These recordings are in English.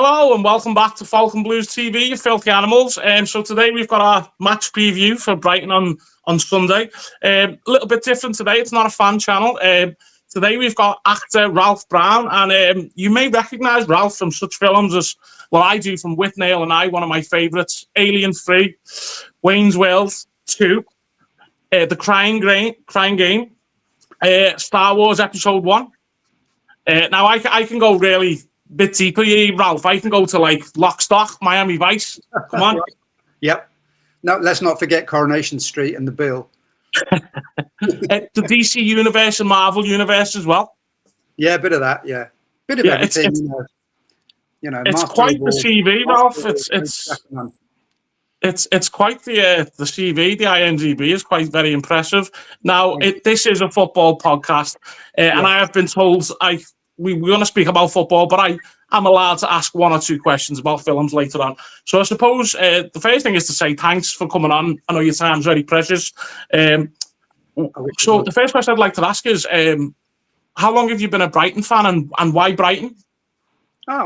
Hello and welcome back to Falcon Blues TV, you filthy animals. So today we've got our match preview for Brighton on Sunday. A little bit different today. It's not a fan channel. Today we've got actor Ralph Brown, and you may recognise Ralph from such films as, well, I do, from Withnail and I, one of my favourites, Alien 3, Wayne's World 2, The Crying Game, Star Wars Episode 1. Now I can go really bit deeper, Ralph. I can go to like Lock, Stock, Miami Vice. Come on. Yep. No, let's not forget Coronation Street and The Bill. The DC universe and Marvel universe as well. Yeah, a bit of that. Yeah, bit of everything. It's quite the CV, Ralph. It's quite the CV. The IMDb is quite very impressive. Now, this is a football podcast, and I have been told we're going to speak about football, but I'm allowed to ask one or two questions about films later on. So I suppose the first thing is to say thanks for coming on. I know your time's very precious. So the first question I'd like to ask is, how long have you been a Brighton fan, and why Brighton? I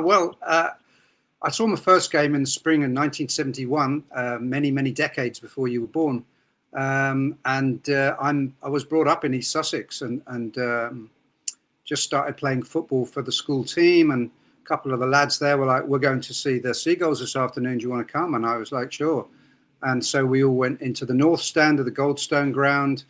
saw my first game in the spring in 1971, many decades before you were born. I was brought up in East Sussex and just started playing football for the school team, and a couple of the lads there were like, we're going to see the Seagulls this afternoon, do you want to come? And I was like, sure. And so we all went into the North Stand of the Goldstone ground.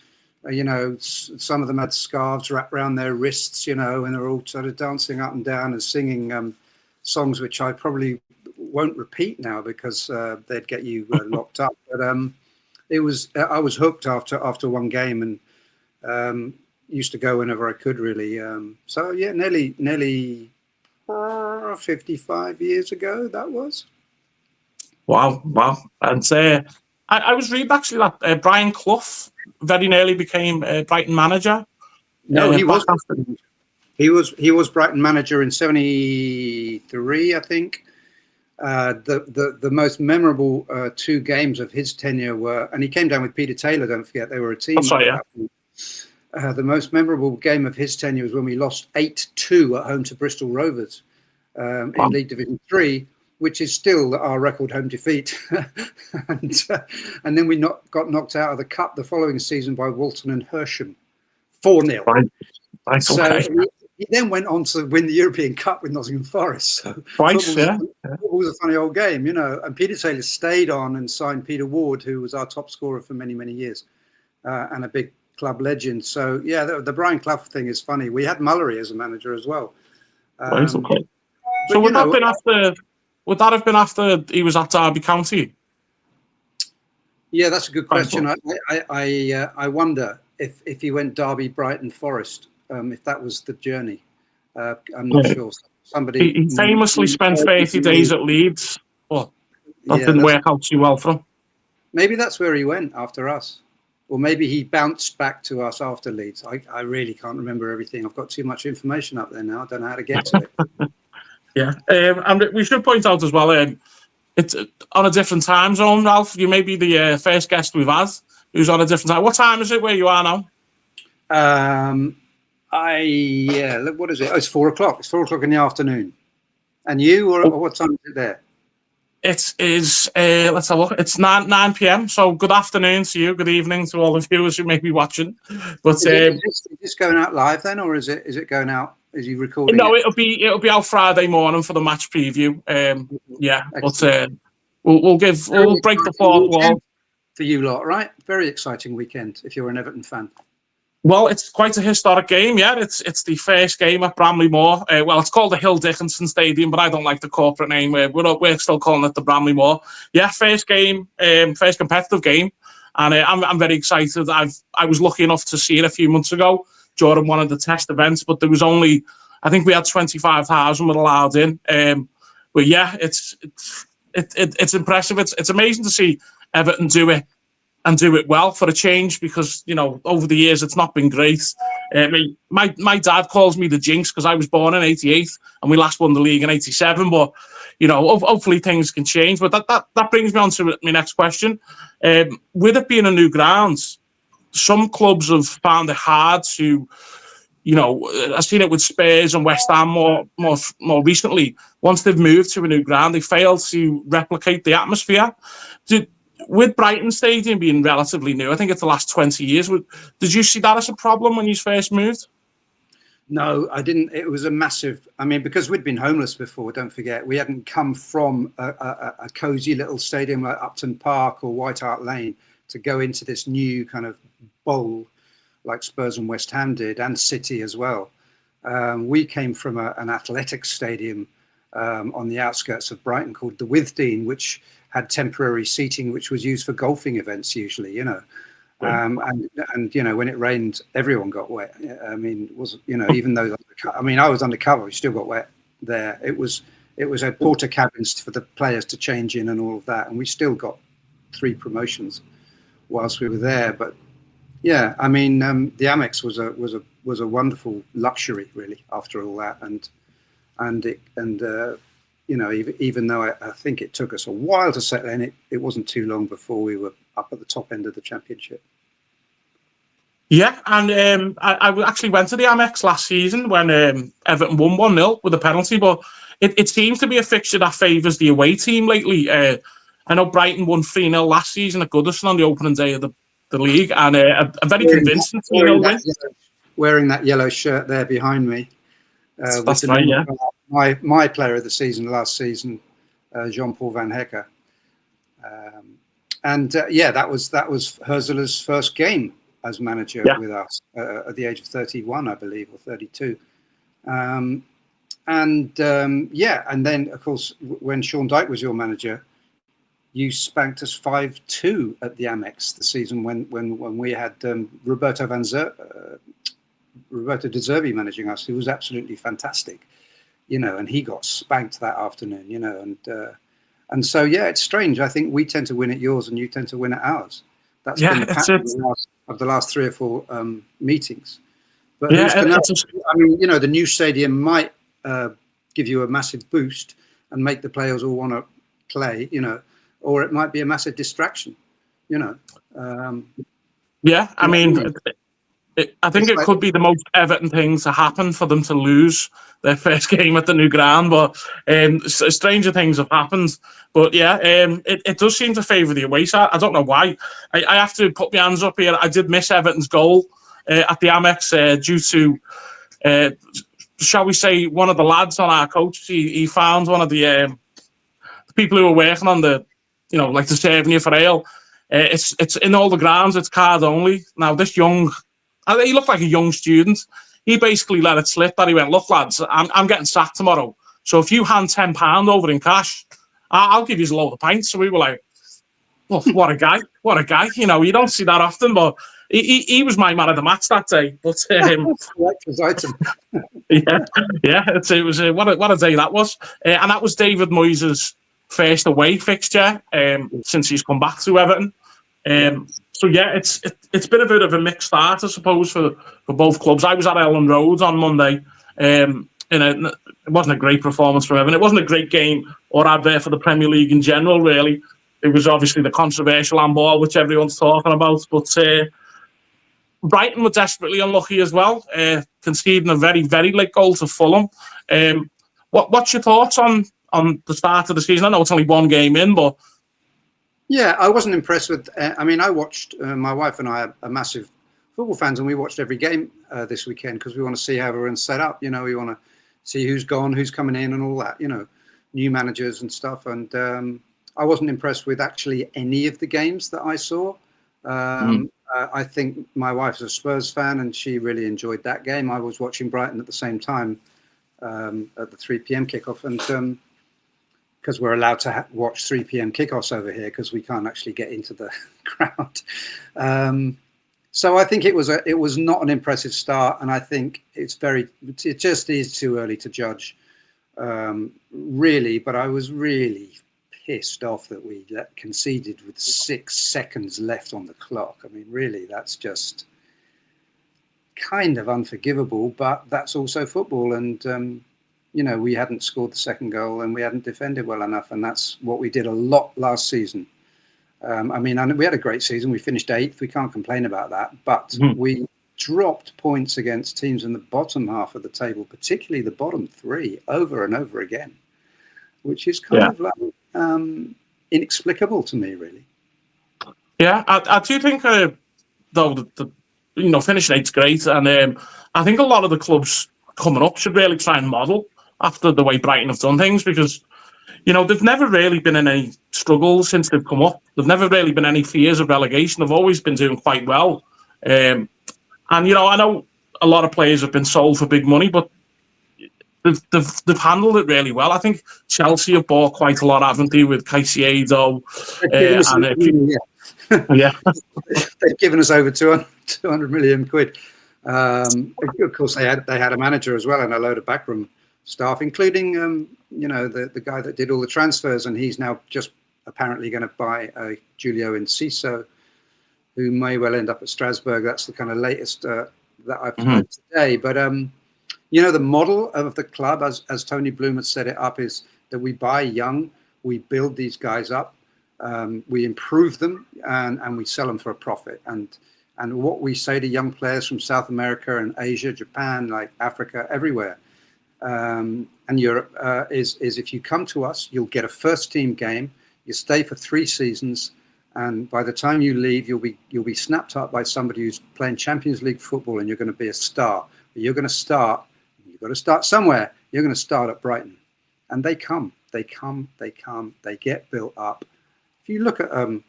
Some of them had scarves wrapped around their wrists, and they're all sort of dancing up and down and singing songs which I probably won't repeat now because they'd get you locked up. But I was hooked after one game, and used to go whenever I could, really. Nearly 55 years ago that was. Wow. And I was reading actually that Brian Clough very nearly became Brighton manager. No, he was Brighton manager in 73, I think. The most memorable two games of his tenure were, and he came down with Peter Taylor, don't forget, they were a team. That's right, yeah. The most memorable game of his tenure was when we lost 8-2 at home to Bristol Rovers in League Division 3, which is still our record home defeat. and then we got knocked out of the cup the following season by Walton and Hersham, 4-0. Right. So okay. he then went on to win the European Cup with Nottingham Forest. So twice, yeah. It was a funny old game, And Peter Taylor stayed on and signed Peter Ward, who was our top scorer for many years, and a big club legend. So yeah, the Brian Clough thing is funny. We had Mullery as a manager as well. So would that have been after he was at Derby County? Yeah, that's a good question. I wonder if he went Derby, Brighton, Forest, if that was the journey. I'm not sure. He famously spent 30 days at Leeds, but that didn't work out too well for him. Maybe that's where he went after us. Or maybe he bounced back to us after Leeds. I really can't remember everything. I've got too much information up there now. I don't know how to get to it. Yeah. And we should point out as well, it's on a different time zone, Ralph. You may be the first guest we've had who's on a different time. What time is it where you are now? What is it? Oh, it's 4 o'clock. It's 4 o'clock in the afternoon. And you, or what time is it there? It is, let's have a look. It's 9 p.m. So good afternoon to you. Good evening to all the viewers who may be watching. But is this going out live then, or is it going out? Is you recording? No, it'll be out Friday morning for the match preview. Yeah, but we'll break the fourth wall for you lot, right? Very exciting weekend if you're an Everton fan. Well, it's quite a historic game, yeah. It's the first game at Bramley Moor. It's called the Hill Dickinson Stadium, but I don't like the corporate name. We're still calling it the Bramley Moor. Yeah, first game, first competitive game, and I'm very excited. I was lucky enough to see it a few months ago during one of the test events, but there was only, I think we had 25,000 were allowed in. But yeah, it's impressive. It's amazing to see Everton do it. And do it well for a change, because over the years it's not been great. My dad calls me the jinx because I was born in '88 and we last won the league in '87. But hopefully things can change. But that brings me on to my next question. With it being a new ground, some clubs have found it hard to you know, I've seen it with Spurs and West Ham more recently. Once they've moved to a new ground, they fail to replicate the atmosphere. With Brighton Stadium being relatively new, I think it's the last 20 years. Did you see that as a problem when you first moved? No, I didn't. It was a massive. I mean, because we'd been homeless before. Don't forget, we hadn't come from a cozy little stadium like Upton Park or White Hart Lane to go into this new kind of bowl like Spurs and West Ham did, and City as well. We came from an athletic stadium on the outskirts of Brighton called the Withnail, which had temporary seating, which was used for golfing events usually, you know. And you know, when it rained, everyone got wet. I mean, it was, you know, even though, I mean, I was undercover, we still got wet there. It was a porter cabins for the players to change in and all of that, and we still got 3 promotions whilst we were there. But yeah, I mean, the Amex was a wonderful luxury, really, after all that, and you know, even though I think it took us a while to settle in, it wasn't too long before we were up at the top end of the Championship. Yeah, and I actually went to the Amex last season when Everton won 1-0 with a penalty, but it seems to be a fixture that favours the away team lately. I know Brighton won 3-0 last season at Goodison on the opening day of the league, and a very convincing 3-0 win. Wearing that yellow shirt there behind me. That's right, yeah. My player of the season last season, Jean-Paul Van Hecke. Yeah, that was Hurzeler's first game as manager with us at the age of 31, I believe, or 32. Yeah, and then of course when Sean Dyche was your manager, you spanked us 5-2 at the Amex the season when we had Roberto De Zerbi managing us, who was absolutely fantastic, you know, and he got spanked that afternoon, you know, and so yeah, it's strange. I think we tend to win at yours and you tend to win at ours. That's been the pattern of the last 3 or 4 meetings. But who's to know? I mean, you know, the new stadium might give you a massive boost and make the players all want to play, you know, or it might be a massive distraction, you know. Yeah, I mean, I think it could be the most Everton thing to happen for them to lose their first game at the new ground, but stranger things have happened. But yeah, it does seem to favour the away side. I don't know why. I have to put my hands up here. I did miss Everton's goal at the Amex due to, shall we say, one of the lads on our coach. He found one of the people who were working on the, you know, like the serving you for ale. It's in all the grounds. It's card only. Now this young. He looked like a young student. He basically let it slip that he went, look, lads, I'm getting sacked tomorrow. So if you hand £10 over in cash, I'll give you a load of pints. So we were like, well, what a guy. What a guy. You know, you don't see that often, but he was my man of the match that day. But yeah, it was what a day that was. And that was David Moyes' first away fixture since he's come back to Everton. So yeah, it's been a bit of a mixed start, I suppose, for both clubs. I was at Ellen Road on Monday. It wasn't a great performance for Everton. It wasn't a great game or advert for the Premier League in general, really. It was obviously the controversial handball, which everyone's talking about. But Brighton were desperately unlucky as well, conceding a very, very late goal to Fulham. What's your thoughts on the start of the season? I know it's only one game in, but... Yeah, I wasn't impressed with. I mean, I watched. My wife and I are massive football fans, and we watched every game this weekend because we want to see how everyone's set up. You know, we want to see who's gone, who's coming in, and all that. You know, new managers and stuff. And I wasn't impressed with actually any of the games that I saw. I think my wife's a Spurs fan, and she really enjoyed that game. I was watching Brighton at the same time at the 3 p.m. kickoff, and. Because we're allowed to watch 3 p.m. kickoffs over here because we can't actually get into the crowd. So I think it was not an impressive start, and I think it just is too early to judge, really. But I was really pissed off that we conceded with 6 seconds left on the clock. I mean, really, that's just kind of unforgivable. But that's also football, and. You know, we hadn't scored the second goal and we hadn't defended well enough. And that's what we did a lot last season. I mean, we had a great season. We finished 8th. We can't complain about that. But we dropped points against teams in the bottom half of the table, particularly the bottom three, over and over again, which is kind of like inexplicable to me, really. Yeah, I do think, though, finishing eight's great, and I think a lot of the clubs coming up should really try and model after the way Brighton have done things, because they've never really been in any struggles since they've come up. There've never really been any fears of relegation. They've always been doing quite well. And, I know a lot of players have been sold for big money, but they've handled it really well. I think Chelsea have bought quite a lot, haven't they, with Caicedo? Yeah. They've given us over 200 million quid. Of course, they had a manager as well and a load of backroom staff, including the guy that did all the transfers, and he's now just apparently going to buy Julio Enciso, who may well end up at Strasbourg. That's the kind of latest that I've heard today. But the model of the club, as Tony Bloom had set it up, is that we buy young, we build these guys up, we improve them, and we sell them for a profit. And what we say to young players from South America and Asia, Japan, like Africa, everywhere, and Europe, is if you come to us, you'll get a first team game, you stay for 3 seasons, and by the time you leave, you'll be snapped up by somebody who's playing Champions League football, and you're going to be a star. But you've got to start somewhere. You're going to start at Brighton, and they get built up. If you look at a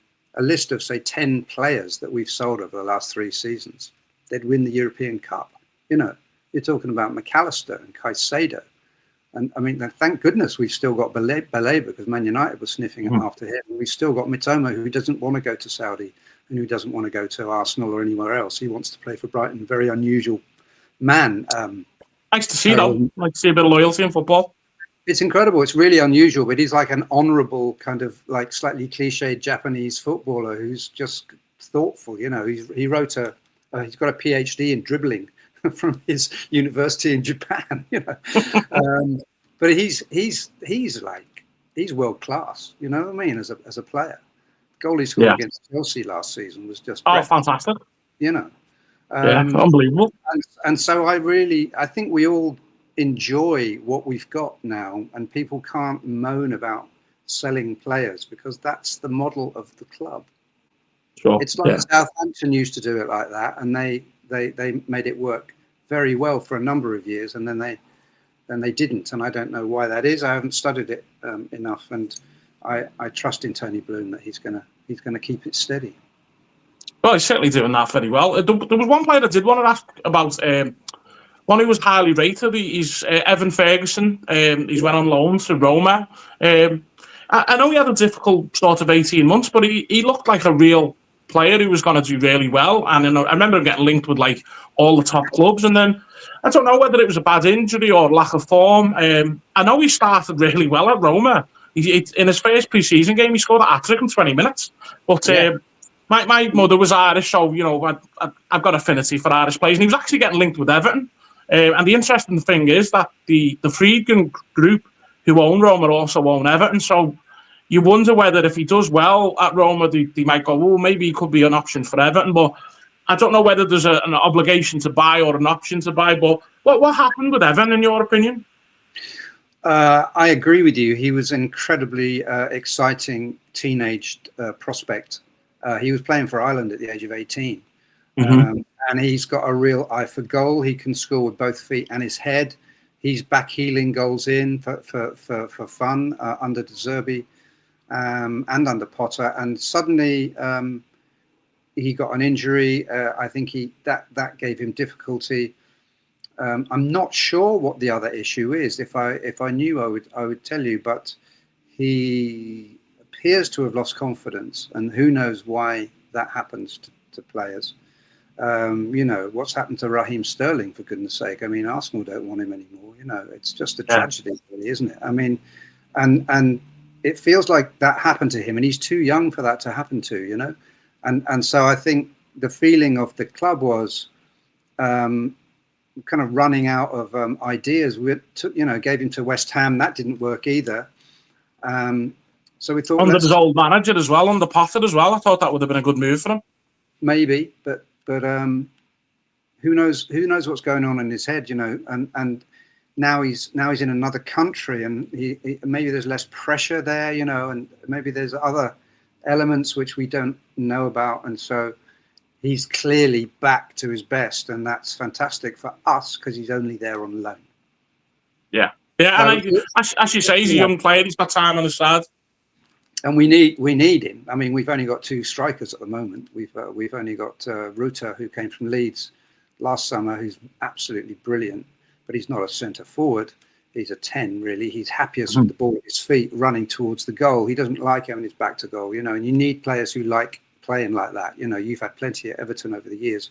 list of, say, 10 players that we've sold over the last 3 seasons, they'd win the European Cup. You're talking about McAllister and Caicedo. And I mean, thank goodness we've still got Baleba, because Man United was sniffing after him. We've still got Mitoma, who doesn't want to go to Saudi and who doesn't want to go to Arsenal or anywhere else. He wants to play for Brighton. Very unusual man. Nice to see, though. Like to see a bit of loyalty in football. It's incredible. It's really unusual, but he's like an honourable kind of like slightly cliched Japanese footballer who's just thoughtful. He wrote he's got a PhD in dribbling from his university in Japan. But he's world class. You know what I mean? As a player, the goal he scored against Chelsea last season was just fantastic. Unbelievable. And so I think we all enjoy what we've got now, and people can't moan about selling players because that's the model of the club. Sure. It's like Southampton used to do it like that, and they made it work very well for a number of years, and then they didn't, and I don't know why that is. I haven't studied it enough, and I trust in Tony Bloom that he's gonna keep it steady. Well, he's certainly doing that very well. There was one player I did want to ask about. One who was highly rated. He's Evan Ferguson. He's went on loan to Roma. I know he had a difficult sort of 18 months, but he looked like a real player who was going to do really well. And I remember him getting linked with like all the top clubs. And then I don't know whether it was a bad injury or lack of form. I know he started really well at Roma. In his first pre-season game, he scored a hat-trick in 20 minutes. But my mother was Irish, so I've got affinity for Irish players. And he was actually getting linked with Everton. And the interesting thing is that the Friedkin group who own Roma also own Everton. So you wonder whether if he does well at Roma, they might go, well, maybe he could be an option for Everton. But I don't know whether there's an obligation to buy or an option to buy. But what happened with Everton, in your opinion? I agree with you. He was an incredibly exciting teenage prospect. He was playing for Ireland at the age of 18. And he's got a real eye for goal. He can score with both feet and his head. He's back-heeling goals in for fun under De Zerbi and under Potter. And suddenly he got an injury. I think that gave him difficulty. I'm not sure what the other issue is. If I knew, I would tell you. But he appears to have lost confidence, and who knows why that happens to players. What's happened to Raheem Sterling, for goodness sake? I mean, Arsenal don't want him anymore. It's just a tragedy, really, isn't it? I mean, and it feels like that happened to him, and he's too young for that to happen to, and so I think the feeling of the club was kind of running out of ideas. We gave him to West Ham. That didn't work either. So we thought under his old manager as well, under Potter as well. I thought that would have been a good move for him. Maybe, but who knows what's going on in his head, you know, and now he's in another country, and he maybe there's less pressure there, you know, and maybe there's other elements which we don't know about, and so he's clearly back to his best, and that's fantastic for us because he's only there on loan. Yeah, and as you say, he's a young player. He's got time on his side, and we need him. I mean, we've only got 2 strikers at the moment. We've only got Ruta, who came from Leeds last summer, who's absolutely brilliant, but he's not a centre forward. He's a 10, really. He's happiest with the ball at his feet, running towards the goal. He doesn't like having his back to goal, you know. And you need players who like playing like that. You know, you've had plenty at Everton over the years,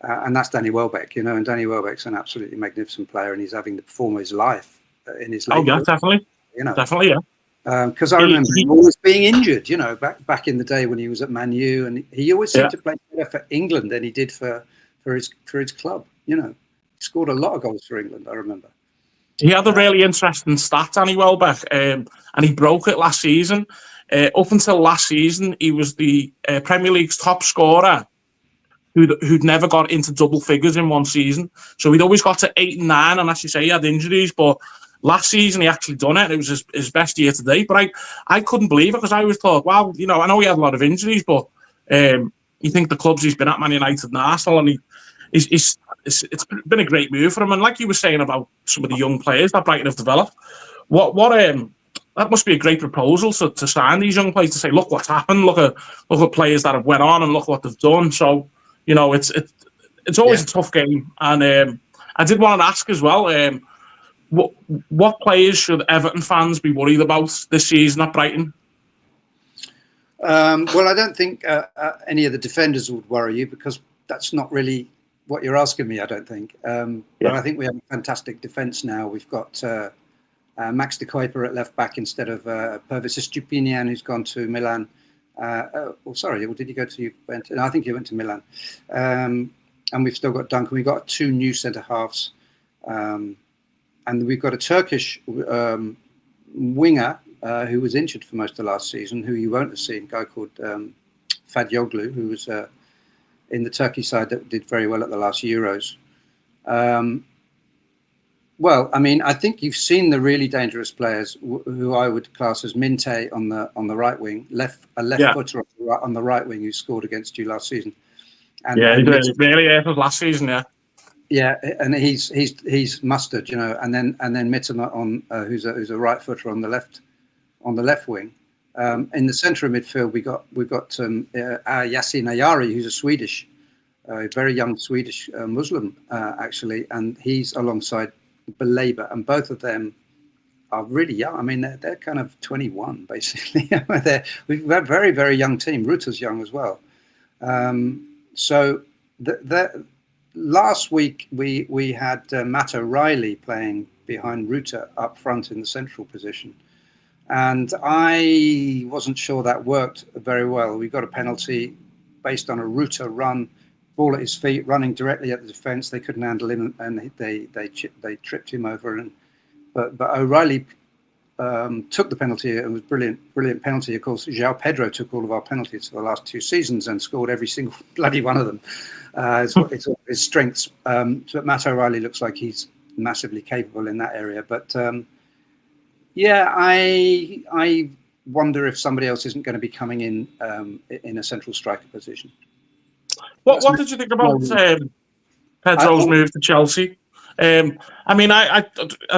and that's Danny Welbeck. You know, and Danny Welbeck's an absolutely magnificent player, and he's having the perform of his life in his late. Oh yeah, definitely. You know, definitely, yeah. Because I remember him always being injured. You know, back in the day when he was at Man U, and he always seemed to play better for England than he did for his club. You know, he scored a lot of goals for England. I remember. He had a really interesting stat, Danny Welbeck, and he broke it last season. Up until last season, he was the Premier League's top scorer who'd never got into double figures in one season. So he'd always got to 8 and 9, and as you say, he had injuries, but last season he actually done it. It was his best year to date, but I couldn't believe it because I always thought, wow, you know, I know he had a lot of injuries, but you think the clubs he's been at, Man United and Arsenal, and it's been a great move for him. And like you were saying about some of the young players that Brighton have developed, that must be a great proposal to sign these young players, to say, look what's happened, look at players that have went on and look what they've done. So, you know, it's always a tough game. And I did want to ask as well, what players should Everton fans be worried about this season at Brighton? Well, I don't think any of the defenders would worry you, because that's not really what you're asking me, I don't think. But I think we have a fantastic defence now. We've got Max de Kuiper at left back instead of Pervis Estupiñán, who's gone to Milan. Sorry, did he go to Juventus? No, I think he went to Milan. And we've still got Duncan. We've got 2 new centre halves. And we've got a Turkish winger who was injured for most of last season, who you won't have seen, a guy called Fadyoglu, who was in the Turkey side that did very well at the last Euros. Well, I mean, I think you've seen the really dangerous players who I would class as Minte on the right wing, a left footer on the right wing, who scored against you last season. And, he really hurt last season, yeah. Yeah, and he's mustard, you know, and then Mitoma on who's a right footer on the left wing. In the centre of midfield, we've got Yasin Ayari, who's a Swedish, very young Swedish Muslim actually, and he's alongside Belabor, and both of them are really young. I mean, they're kind of 21 basically. We've got a very, very young team. Ruta's young as well. So last week we had Matt O'Reilly playing behind Ruta up front in the central position. And I wasn't sure that worked very well. We got a penalty based on a Ruta run, ball at his feet, running directly at the defence. They couldn't handle him, and they tripped him over. But O'Reilly took the penalty. It was brilliant penalty. Of course, João Pedro took all of our penalties for the last 2 seasons and scored every single bloody one of them. It's his strengths. So Matt O'Reilly looks like he's massively capable in that area. But yeah, I wonder if somebody else isn't going to be coming in a central striker position. What did you think about Pedro's move to Chelsea? I mean, I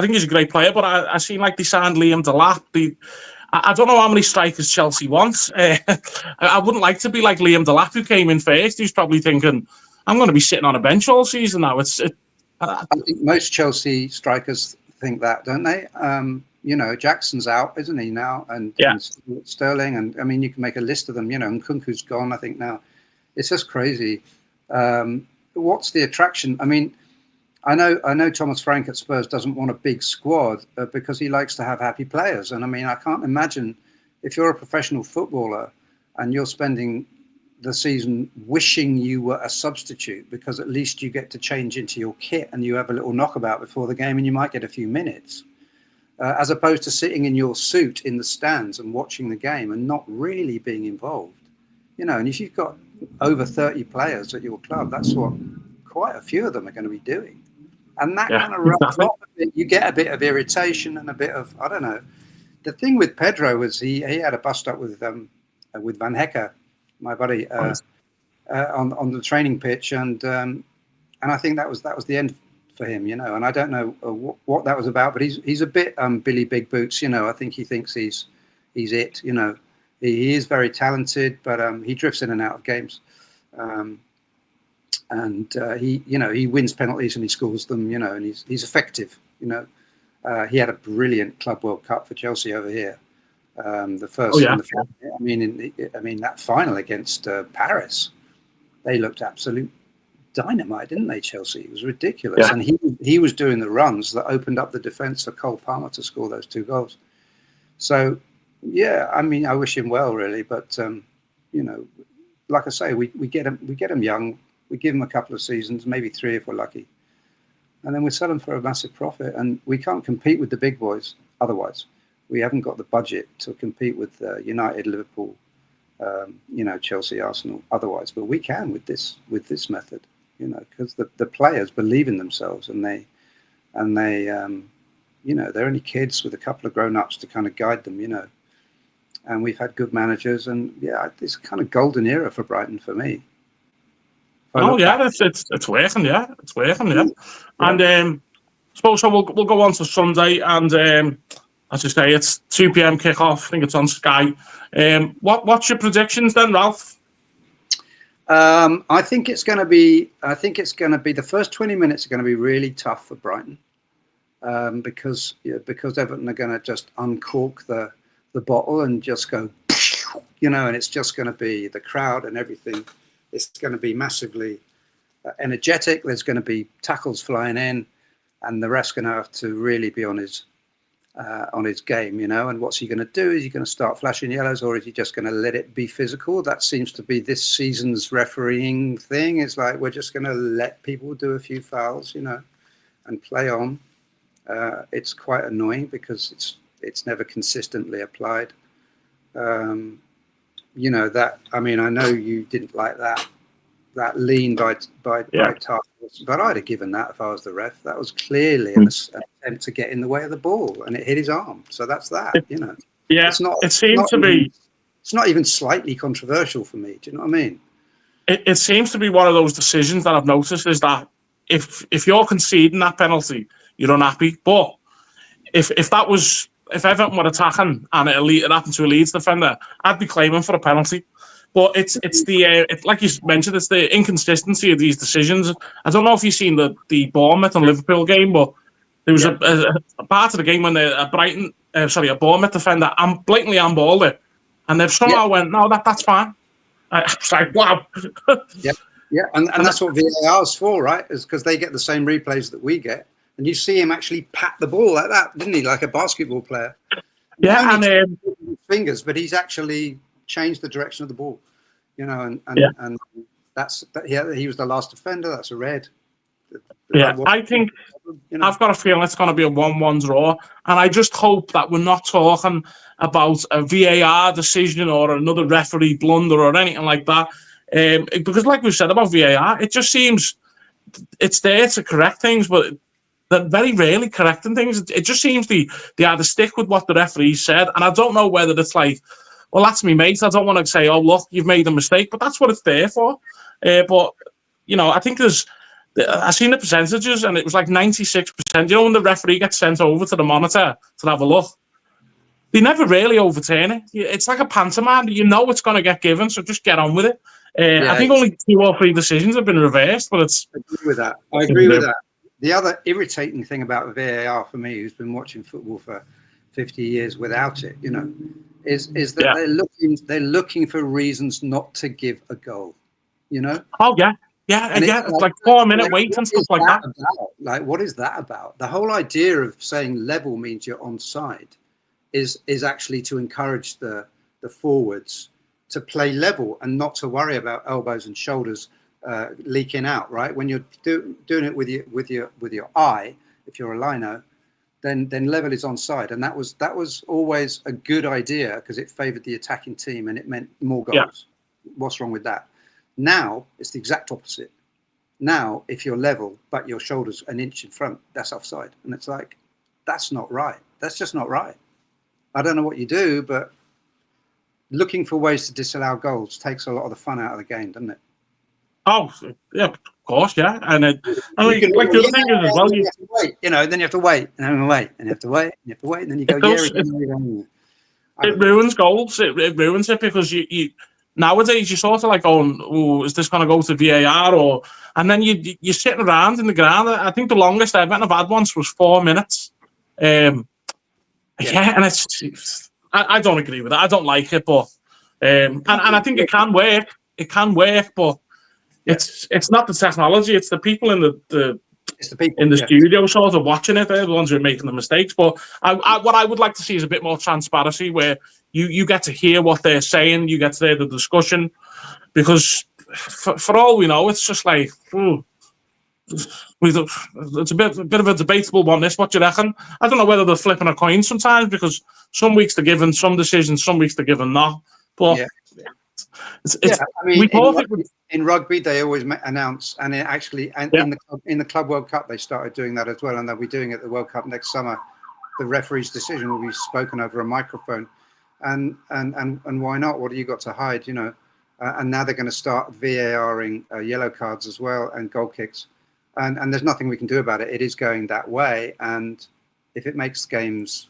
think he's a great player, but I seen like they signed Liam Delap. I don't know how many strikers Chelsea wants. I wouldn't like to be like Liam Delap, who came in first. He's probably thinking, I'm going to be sitting on a bench all season now. I think most Chelsea strikers think that, don't they? You know, Jackson's out, isn't he now? And Sterling, and I mean, you can make a list of them. You know, and Nkunku's gone, I think, now. It's just crazy. What's the attraction? I mean, I know Thomas Frank at Spurs doesn't want a big squad because he likes to have happy players. And I mean, I can't imagine if you're a professional footballer and you're spending the season wishing you were a substitute, because at least you get to change into your kit and you have a little knockabout before the game and you might get a few minutes, as opposed to sitting in your suit in the stands and watching the game and not really being involved. You know, and if you've got over 30 players at your club, that's what quite a few of them are going to be doing. And that Yeah, kind of rubs exactly. off a bit. You get a bit of irritation and a bit of, I don't know. The thing with Pedro was he had a bust up with Van Hecker, my buddy, on the training pitch, and I think that was the end for him, you know. And I don't know what that was about, but he's a bit Billy Big Boots, you know. I think he thinks he's it, you know. He is very talented, but he drifts in and out of games, and he wins penalties and he scores them, you know, and he's effective, you know. He had a brilliant Club World Cup for Chelsea over here. The first, I mean that final against Paris, they looked absolute dynamite, didn't they? Chelsea, it was ridiculous, and he was doing the runs that opened up the defence for Cole Palmer to score those 2 goals. So, yeah, I mean, I wish him well, really, but you know, like I say, we get him young, we give him a couple of seasons, maybe 3 if we're lucky, and then we sell him for a massive profit, and we can't compete with the big boys otherwise. We haven't got the budget to compete with United, Liverpool, you know, Chelsea, Arsenal, otherwise. But we can with this method, you know, because the players believe in themselves, and they you know, they're only kids with a couple of grown-ups to kind of guide them, you know. And we've had good managers, and yeah, it's kind of golden era for Brighton for me. Oh yeah, it's working, yeah, it's working, yeah. And suppose so we'll go on to Sunday, and as you say, it's 2 p.m. kickoff. I think it's on Sky. What's your predictions then, Ralph? I think it's going to be the first 20 minutes are going to be really tough for Brighton, because Everton are going to just uncork the bottle and just go, you know, and it's just going to be the crowd and everything. It's going to be massively energetic. There's going to be tackles flying in, and the ref's going to have to really be on his game, you know. And what's he going to do? Is he going to start flashing yellows, or is he just going to let it be physical? That seems to be this season's refereeing thing. It's like we're just going to let people do a few fouls, you know, and play on. It's quite annoying because it's never consistently applied. You know, that, I mean, I know you didn't like that lean by Tarkowski, but I'd have given that if I was the ref. That was clearly an attempt to get in the way of the ball, and it hit his arm. So that's that, you know. Yeah, it's not. It seems to be. It's not even slightly controversial for me. Do you know what I mean? It seems to be one of those decisions that I've noticed is that if you're conceding that penalty, you're unhappy. But if Everton were attacking and it happened to a Leeds defender, I'd be claiming for a penalty. But it's like you mentioned, it's the inconsistency of these decisions. I don't know if you've seen the Bournemouth and Liverpool game, but there was a part of the game when a Bournemouth defender blatantly handballed it, and they've somehow went, no, that's fine. I was like, wow. Yeah, and that's what VAR is for, right? Is because they get the same replays that we get. And you see him actually pat the ball like that, didn't he? Like a basketball player. Yeah, and fingers, but he's actually changed the direction of the ball. You know, and he was the last defender. That's a red. Yeah, I think I've got a feeling it's going to be a 1-1 draw, and I just hope that we're not talking about a VAR decision or another referee blunder or anything like that. Because, like we said about VAR, it just seems it's there to correct things, but they're very rarely correcting things. It just seems they either stick with what the referee said, and I don't know whether it's like, well, that's me, mate. I don't want to say, oh, look, you've made a mistake, but that's what it's there for. But, you know, I think I've seen the percentages, and it was like 96%. You know, when the referee gets sent over to the monitor to have a look, they never really overturn it. It's like a pantomime. You know it's going to get given, so just get on with it. I think only 2 or 3 decisions have been reversed, but it's... I agree with that. I agree with that. The other irritating thing about VAR for me, who's been watching football for 50 years without it, you know, is that they're looking for reasons not to give a goal, you know? Oh, yeah. Yeah, it's like 4-minute wait and stuff like that. Like, what is that about? The whole idea of saying level means you're onside is actually to encourage the forwards to play level and not to worry about elbows and shoulders leaking out, right? When you're doing it with your eye, if you're a lino, then level is onside, and that was always a good idea because it favoured the attacking team and it meant more goals. Yeah. What's wrong with that? Now it's the exact opposite. Now, if you're level, but your shoulder's an inch in front, that's offside. And it's like, that's not right. That's just not right. I don't know what you do, but looking for ways to disallow goals takes a lot of the fun out of the game, doesn't it? Oh, yeah, of course, yeah. And I You mean, can, like the other thing is as well, you have to wait, then you have to wait, and wait, and you have to wait, and you have to wait, and then you go, it ruins goals. It ruins it because you nowadays you're sort of like going, oh, is this going to go to VAR or? And then you're sitting around in the ground. I think the longest I've had once was 4 minutes. Yeah, and I don't agree with it. I don't like it, but and I think it can work. It can work, but it's not the technology. It's the people in it's the people in the studio sort of watching it. They're the ones who are making the mistakes. But what I would like to see is a bit more transparency, where you get to hear what they're saying, you get to hear the discussion, because for all we know, it's just like. It's a bit of a debatable one. This, what do you reckon? I don't know whether they're flipping a coin sometimes, because some weeks they're given some decisions, some weeks they're given not. But I mean, in rugby they always announce, and in the Club World Cup they started doing that as well, and they'll be doing it at the World Cup next summer. The referee's decision will be spoken over a microphone, and why not? What have you got to hide? And now they're going to start VARing yellow cards as well and goal kicks. And there's nothing we can do about it. It is going that way, and if it makes games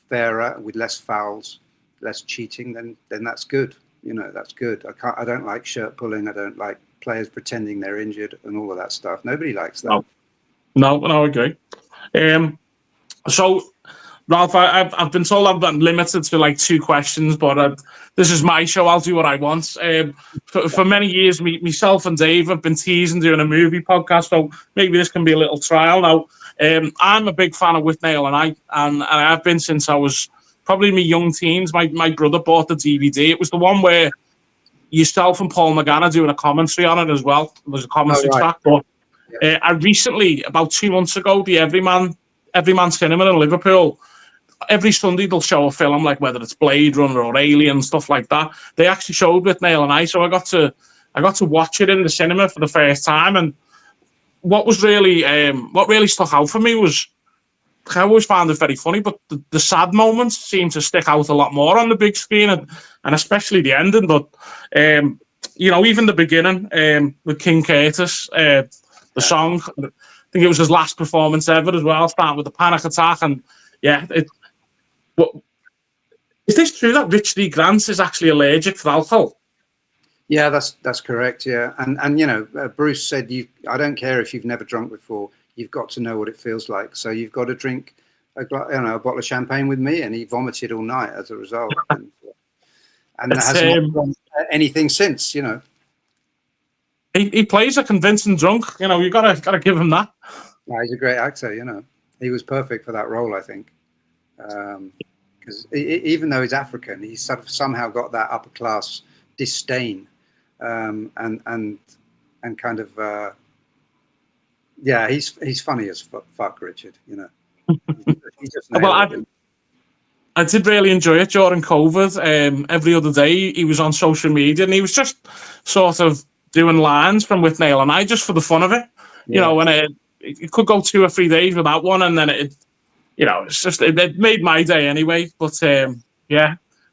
fairer with less fouls, less cheating, then that's good. That's good. I don't like shirt pulling. I don't like players pretending they're injured and all of that stuff. Nobody likes that. No, I agree. So, Ralph, I've been told I'm limited to like 2 questions, but this is my show. I'll do what I want. For many years, myself and Dave have been teasing doing a movie podcast, so maybe this can be a little trial. Now, I'm a big fan of Withnail and I, and I've been since I was probably in my young teens. My brother bought the DVD. It was the one where yourself and Paul McGann are doing a commentary on it as well. There's a commentary track, but I recently, about 2 months ago, the Everyman Cinema in Liverpool, every Sunday they'll show a film, like whether it's Blade Runner or Alien, stuff like that. They actually showed Withnail and I, so I got to watch it in the cinema for the first time. And what really stuck out for me was, I always found it very funny, but the sad moments seem to stick out a lot more on the big screen, and especially the ending. But even the beginning with King Curtis, the song, I think it was his last performance ever as well, starting with the panic attack. And is this true that Richard E. Grant is actually allergic to alcohol? Yeah, that's correct. Yeah, and Bruce said, I don't care if you've never drunk before. You've got to know what it feels like. So you've got to drink a bottle of champagne with me, and he vomited all night as a result. And there hasn't done anything since. He plays a convincing drunk. You gotta give him that. Yeah, he's a great actor. He was perfect for that role, I think. Because even though he's African, he's sort of somehow got that upper class disdain, and kind of he's funny as fuck, Richard. He just I did really enjoy it during COVID. Every other day he was on social media, and he was just sort of doing lines from Withnail and I, just for the fun of it. And it could go 2 or 3 days without one, and then it made my day anyway. But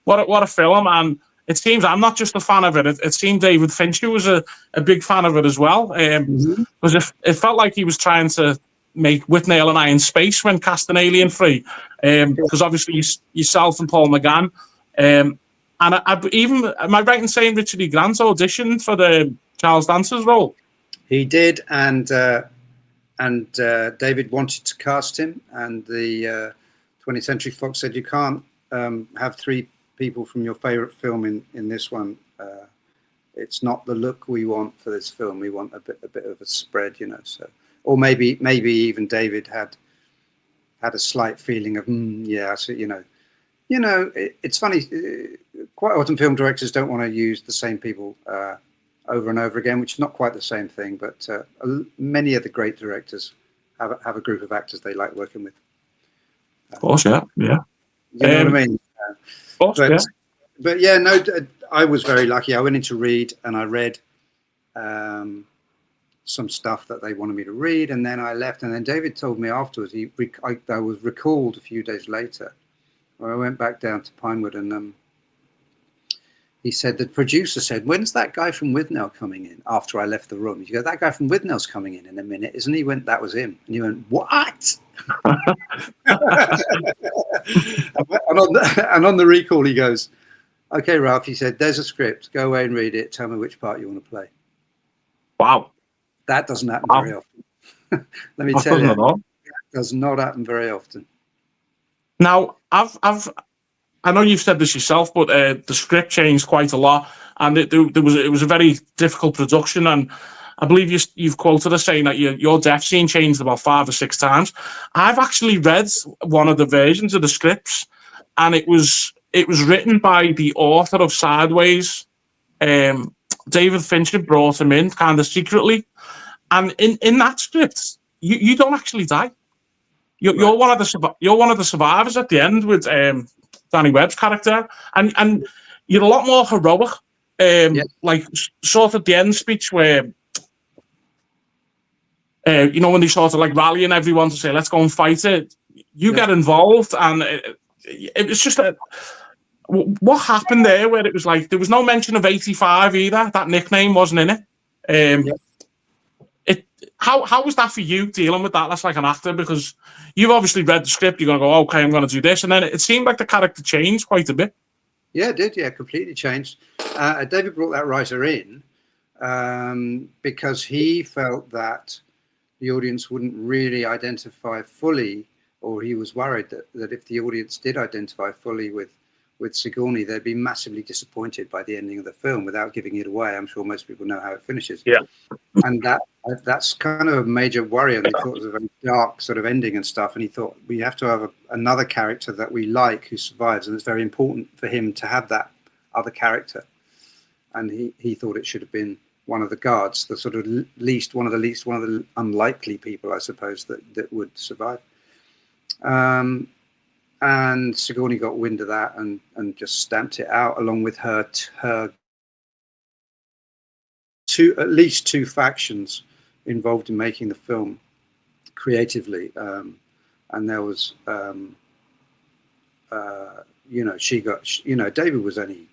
what a film. And it seems I'm not just a fan of it. It seemed David Fincher was a big fan of it as well. Because it felt like he was trying to make Withnail and I in space when casting Alien 3. Because obviously yourself and Paul McGann. And am I right in saying Richard E. Grant auditioned for the Charles Dance's role? He did, and David wanted to cast him, and the 20th Century Fox said, you can't have 3 people from your favorite film in this one. It's not the look we want for this film. We want a bit of a spread, So, or maybe even David had a slight feeling of so it's funny. Quite often film directors don't want to use the same people over and over again, which is not quite the same thing. But many of the great directors have a group of actors they like working with. Of course, yeah. You know what I mean? But yeah, no, I was very lucky. I went in to read, and I read some stuff that they wanted me to read, and then I left. And then David told me afterwards, I was recalled a few days later, where I went back down to Pinewood, and he said, the producer said, when's that guy from Withnail coming in? After I left the room, he goes, that guy from Withnail's coming in a minute, isn't he? Went, that was him. And he went, what? And on the recall, he goes, okay, Ralph, he said, there's a script. Go away and read it. Tell me which part you want to play. Wow. That doesn't happen very often. Let me tell you, that does not happen very often. Now, I know you've said this yourself, but the script changed quite a lot, and it was a very difficult production. And I believe you've quoted us saying that your death scene changed about 5 or 6 times. I've actually read one of the versions of the scripts, and it was written by the author of Sideways. David Fincher brought him in kind of secretly, and in that script, you don't actually die. You're one of the survivors at the end with Danny Webb's character, and you're a lot more heroic. Like sort of the end speech where when they sort of like rallying everyone to say let's go and fight it, you get involved, and it was just what happened there where it was like there was no mention of 85 either. That nickname wasn't in it. How was that for you dealing with that? That's like an actor, because you've obviously read the script. You're going to go, okay, I'm going to do this, and then it seemed like the character changed quite a bit. Yeah, it did. Yeah, completely changed. David brought that writer in because he felt that the audience wouldn't really identify fully, or he was worried that if the audience did identify fully with Sigourney, they'd be massively disappointed by the ending of the film. Without giving it away, I'm sure most people know how it finishes. Yeah, and that's kind of a major worry. And he thought it was a very dark sort of ending and stuff. And he thought we have to have another character that we like who survives, and it's very important for him to have that other character. And he thought it should have been one of the guards, the sort of one of the unlikely people, I suppose, that would survive. And Sigourney got wind of that and just stamped it out, along with her at least two factions involved in making the film creatively. And there was, she got, David was only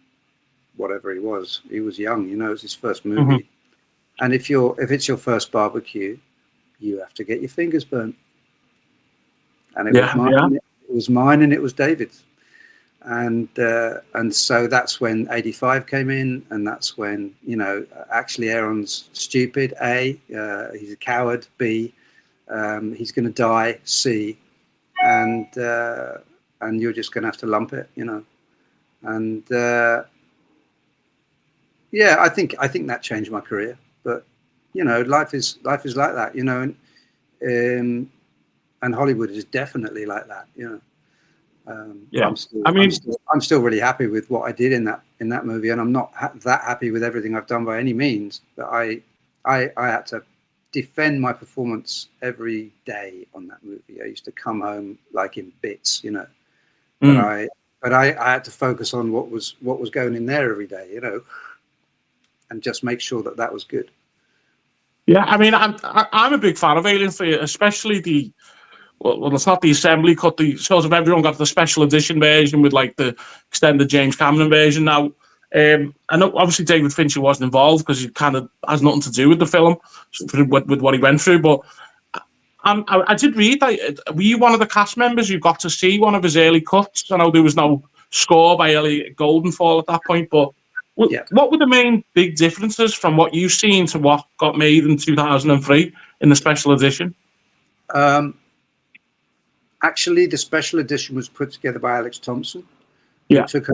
whatever he was young, it was his first movie. Mm-hmm. And if it's your first barbecue, you have to get your fingers burnt. And it was mine. Yeah. It was mine, and it was David's, and so that's when 85 came in, and that's when actually Aaron's stupid. A, he's a coward. B, he's going to die. C, and you're just going to have to lump it, and I think that changed my career. But life is like that, and Hollywood is definitely like that, I'm still really happy with what I did in that movie, and I'm not that happy with everything I've done by any means. But I had to defend my performance every day on that movie. I used to come home like in bits, But I had to focus on what was going in there every day, and just make sure that was good. Yeah, I mean, I'm a big fan of Alien 3, especially well, it's not the assembly cut. The sort of everyone got the special edition version with like the extended James Cameron version. Now, I know obviously David Fincher wasn't involved because he kind of has nothing to do with the film, with what he went through. But I did read that were you one of the cast members who got to see one of his early cuts? I know there was no score by Elliot Goldenthal at that point, but what were the main big differences from what you've seen to what got made in 2003 in the special edition? Actually, the special edition was put together by Alex Thompson, who took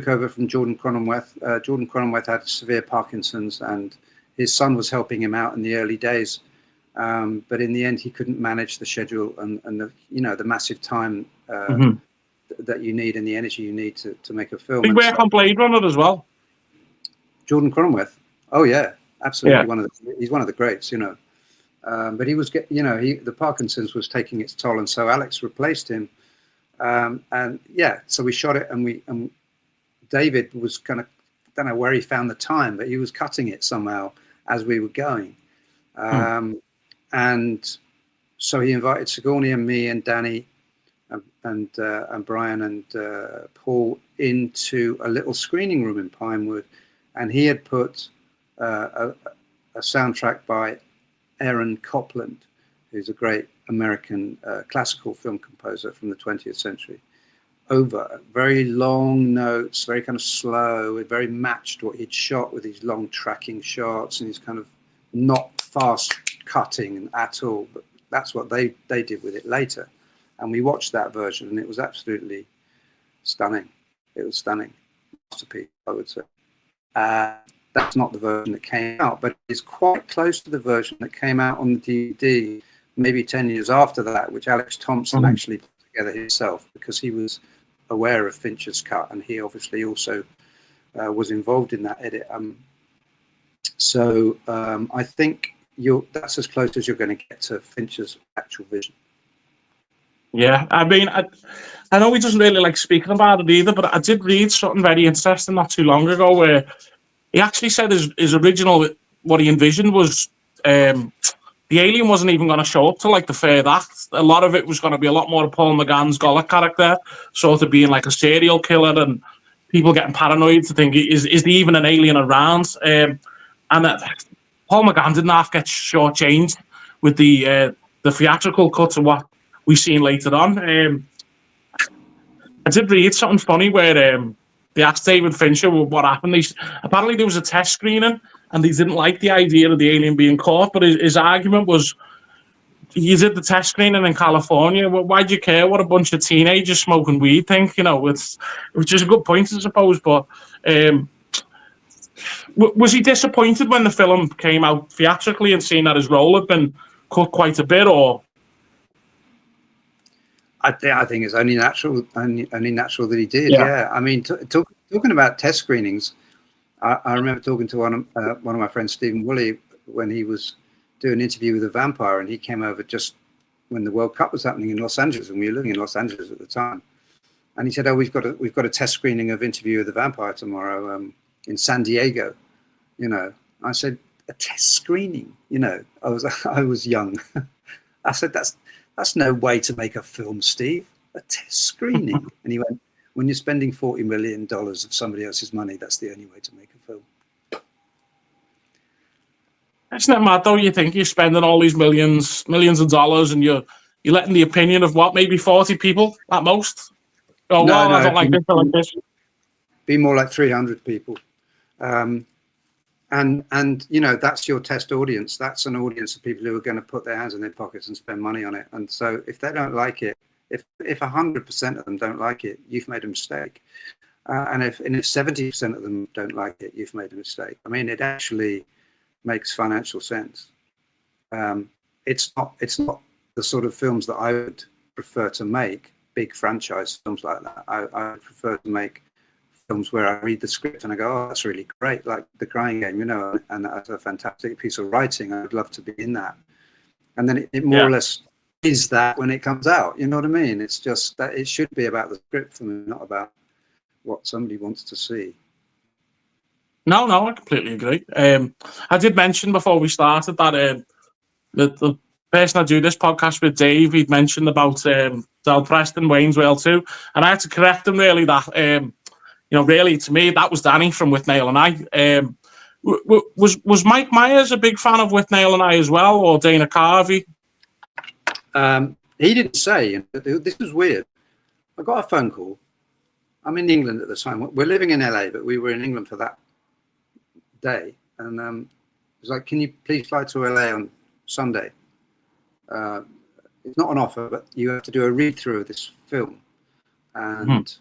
over from Jordan Cronenweth. Jordan Cronenweth had severe Parkinson's, and his son was helping him out in the early days. But in the end, he couldn't manage the schedule and the massive time that you need and the energy you need to make a film. He worked on Blade Runner as well. Jordan Cronenweth. Oh yeah, absolutely. Yeah. He's one of the greats, but he was the Parkinson's was taking its toll, and so Alex replaced him. So we shot it, and David was kind of, don't know where he found the time, but he was cutting it somehow as we were going. And so he invited Sigourney and me and Danny and Brian and Paul into a little screening room in Pinewood, and he had put a soundtrack by Aaron Copland, who's a great American classical film composer from the 20th century, over very long notes, very kind of slow. It very matched what he'd shot with these long tracking shots and these kind of not fast cutting at all. But that's what they did with it later. And we watched that version, and it was absolutely stunning. It was stunning. Masterpiece, I would say. That's not the version that came out, but it's quite close to the version that came out on the DVD maybe 10 years after that, which Alex Thompson actually put together himself, because he was aware of Fincher's cut, and he obviously also was involved in that edit. So I think that's as close as you're going to get to Fincher's actual vision. Yeah, I mean, I know he doesn't really like speaking about it either, but I did read something very interesting not too long ago where he actually said his original, what he envisioned was the alien wasn't even going to show up to like the third act. A lot of it was going to be a lot more of Paul McGann's Gollop character, sort of being like a serial killer and people getting paranoid to think, is there even an alien around? And Paul McGann didn't have to get shortchanged with the theatrical cut of what we've seen later on. I did read something funny where they asked David Fincher what happened. Apparently there was a test screening and they didn't like the idea of the alien being caught, but his argument was, you did the test screening in California, why'd you care what a bunch of teenagers smoking weed think? You know, which is a good point, I suppose, but was he disappointed when the film came out theatrically and seeing that his role had been cut quite a bit, or? I think it's only natural that he did. Yeah. I mean, talking about test screenings, I remember talking to one of my friends, Stephen Woolley, when he was doing an interview with a vampire, and he came over just when the World Cup was happening in Los Angeles, and we were living in Los Angeles at the time. And he said, "Oh, we've got a test screening of Interview with the Vampire tomorrow in San Diego." You know, I said, "A test screening?" You know, I was young. I said, "That's no way to make a film, Steve. A test screening." And he went, "When you're spending $40 million of somebody else's money, that's the only way to make a film." It's not mad though. You think you're spending all these millions of dollars, and you're letting the opinion of what, maybe 40 people at most? Oh, no, I don't like this. I like this. Be more like 300 people. And you know, that's your test audience. That's an audience of people who are going to put their hands in their pockets and spend money on it. And so if they don't like it, if 100% of them don't like it, you've made a mistake. And if 70% of them don't like it, you've made a mistake. I mean, it actually makes financial sense. It's not the sort of films that I would prefer to make, big franchise films like that. I prefer to make films where I read the script and I go, "Oh, that's really great," like The Crying Game, you know, and that's a fantastic piece of writing. I'd love to be in that. And then it more or less is that when it comes out, you know what I mean? It's just that it should be about the script for me, not about what somebody wants to see. No, I completely agree. I did mention before we started that the person I do this podcast with, Dave, he'd mentioned about Del Preston, Wayne's World 2, and I had to correct him really that, you know, really to me, that was Danny from Withnail and I. Was Mike Myers a big fan of Withnail and I as well, or Dana Carvey? He didn't say. This was weird. I got a phone call. I'm in England at the time. We're living in LA, but we were in England for that day, and it was like, "Can you please fly to LA on Sunday? It's not an offer, but you have to do a read through of this film, and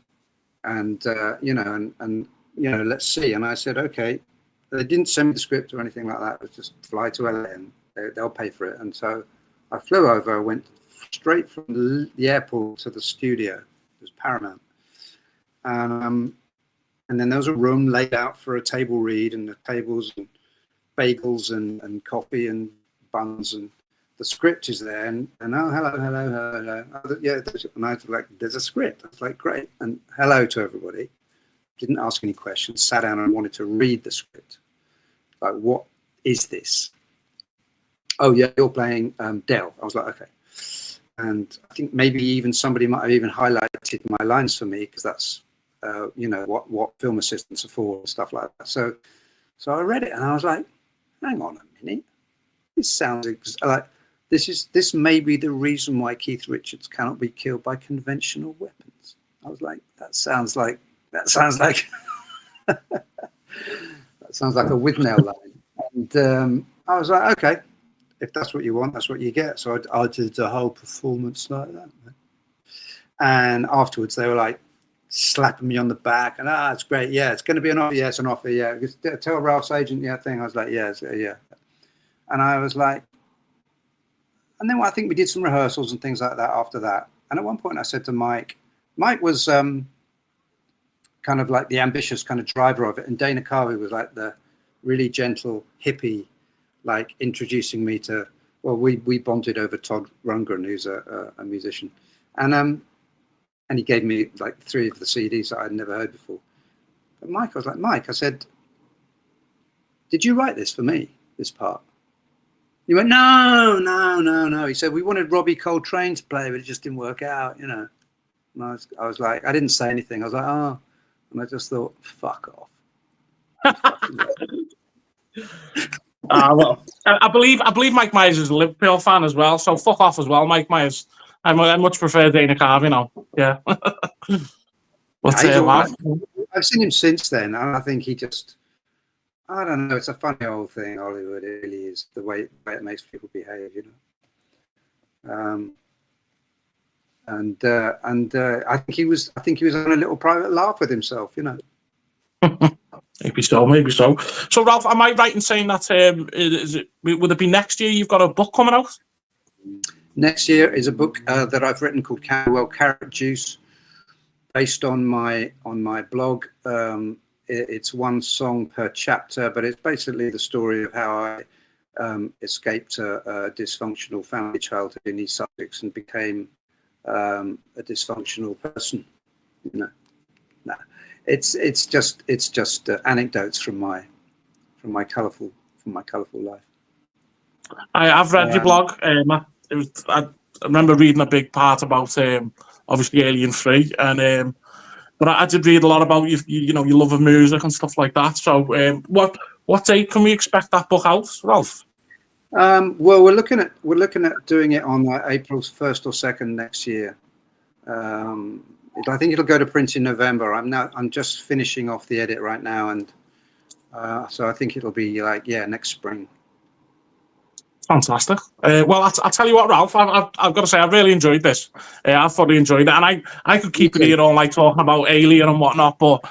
you know, let's see." And I said, "Okay." They didn't send me the script or anything like that. It was just fly to LA and they'll pay for it. And so I flew over. I went straight from the airport to the studio. It was Paramount, and then there was a room laid out for a table read, and the tables and bagels and coffee and buns, and the script is there. And oh, hello. Yeah, and I was like, "There's a script." I was like, "Great." And hello to everybody. Didn't ask any questions. Sat down and wanted to read the script. Like, what is this? oh yeah, you're playing Dell. I was like, okay. And I think maybe even somebody might have even highlighted my lines for me, because that's you know what film assistants are for and stuff like that. So I read it and I was like, hang on a minute, this sounds like this may be the reason why Keith Richards cannot be killed by conventional weapons. I was like, that sounds like that sounds like a Withnail line. And I was like, okay, if that's what you want, that's what you get. So I did the whole performance like that. And afterwards, they were like slapping me on the back, and it's great. Yeah, it's going to be an offer. Yeah, it's an offer. Yeah, tell Ralph's agent. Yeah, thing. I was like, yeah, yeah. And I was like, and then I think we did some rehearsals and things like that after that. And at one point, I said to Mike. Mike was kind of like the ambitious kind of driver of it, and Dana Carvey was like the really gentle hippie, like introducing me to. Well, we bonded over Todd Rundgren, who's a musician, and he gave me like 3 of the CDs that I'd never heard before. But Mike, I was like, Mike, I said, did you write this for me, this part? He went, no. He said, we wanted Robbie Coltrane to play, but it just didn't work out, you know. And I was like, I didn't say anything. I was like, oh. And I just thought, fuck off. Well, I believe Mike Myers is a Liverpool fan as well, so fuck off as well, Mike Myers. I much prefer Dana Carvey now. Yeah. But wow. I've seen him since then, and I think he just, I don't know, it's a funny old thing, Hollywood. It really is, the way it makes people behave, you know. I think he was on a little private laugh with himself, you know. Maybe so. So Ralph, am I right in saying that would it be next year you've got a book coming out? Next year is a book that I've written called Camberwell Carrot Juice, based on my blog. It's one song per chapter, but it's basically the story of how I escaped a dysfunctional family childhood in East Sussex and became a dysfunctional person. You know, no, it's just anecdotes from my colourful life. I've read your blog. I remember reading a big part about obviously Alien 3, and but I did read a lot about you know, your love of music and stuff like that. So what date can we expect that book out, Ralph? Well, we're looking at doing it on April 1st or 2nd next year. I think it'll go to print in November. I'm just finishing off the edit right now, and so I think it'll be like next spring. Fantastic. Well, I'll tell you what, Ralph, I've got to say, I've really enjoyed this. I've thoroughly enjoyed it. And I could keep it here all night talking about Alien and whatnot, but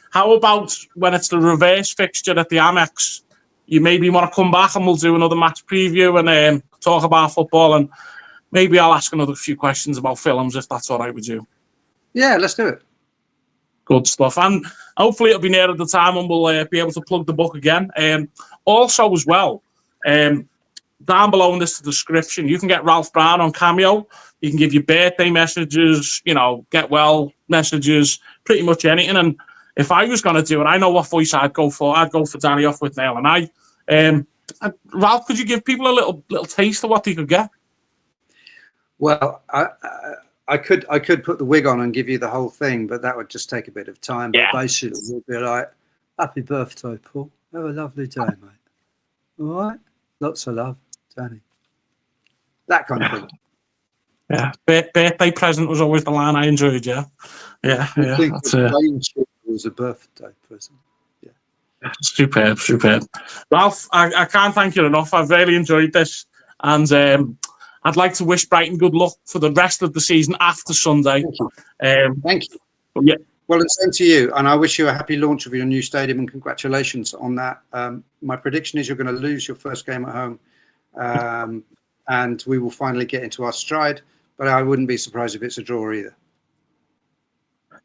how about when it's the reverse fixture at the Amex, you maybe want to come back and we'll do another match preview and talk about football, and maybe I'll ask another few questions about films if that's all right with you. Yeah, let's do it. Good stuff. And hopefully it'll be near at the time and we'll be able to plug the book again. Also as well, down below in this description, you can get Ralph Brown on Cameo. You can give your birthday messages, you know, get well messages, pretty much anything. And if I was going to do it, I know what voice I'd go for. I'd go for Danny off Withnail and I. Ralph, could you give people a little taste of what they could get? Well, I could put the wig on and give you the whole thing, but that would just take a bit of time. Yeah. But basically, it would be like, happy birthday, Paul. Have a lovely day, mate. All right? Lots of love, Danny. That kind of thing. Yeah. Birthday present was always the line I enjoyed, yeah. Yeah. I think the was a birthday present. Yeah. Superb. Ralph, I can't thank you enough. I've really enjoyed this. And I'd like to wish Brighton good luck for the rest of the season after Sunday. Thank you. Yeah. Well, it's same to you, and I wish you a happy launch of your new stadium, and congratulations on that. My prediction is you're going to lose your first game at home, and we will finally get into our stride, but I wouldn't be surprised if it's a draw either.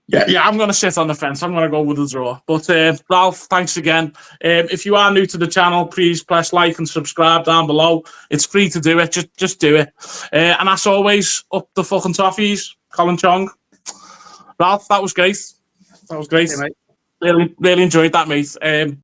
Yeah, I'm going to sit on the fence. I'm going to go with a draw. But Ralph, thanks again. If you are new to the channel, please press like and subscribe down below. It's free to do it. Just do it. And as always, up the fucking toffees, Colin Chong. Ralph, that was great. Hey, mate. Really enjoyed that, mate.